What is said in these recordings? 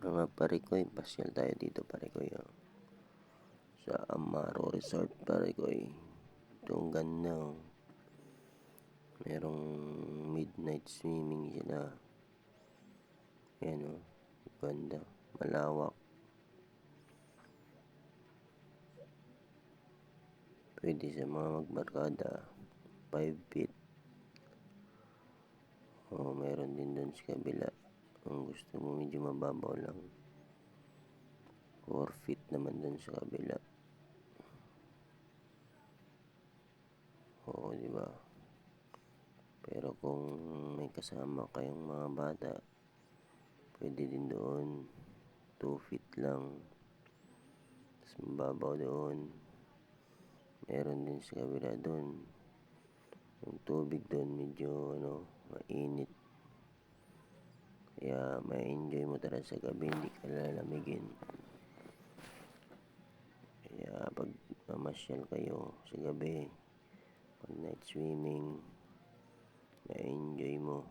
Mga parikoy, pasyal tayo dito parikoy, oh. Sa Amaro Resort parikoy. Ito ang ganda, oh. Merong midnight swimming sila. Ayan, oh. Ganda, malawak. Pwede sa mga magbarkada, 5 feet. Oh, meron din doon sa kabila. Kung gusto mo medyo mababaw lang, 4 feet naman doon sa kabila. Oo, di ba? Pero kung may kasama kayong mga bata, pwede din doon, 2 feet lang. Tapos mababaw doon. Meron din sa kabila doon. Yung tubig doon medyo mainit. Kaya ma-enjoy mo talaga sa gabi, hindi ka lalamigin. Kaya pag mamasyal kayo sa gabi, pag night swimming, ma-enjoy mo.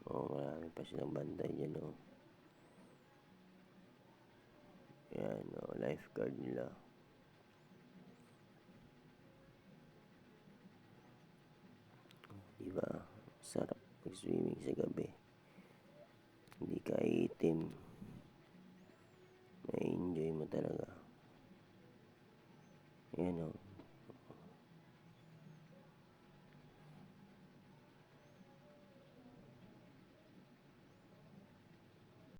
Marami pa silang bantay dyan, oh. Yan, lifeguard nila. Diba? Sarap mag-swimming sa gabi. Hindi ka iitim. Na-enjoy mo talaga. Yan, oh.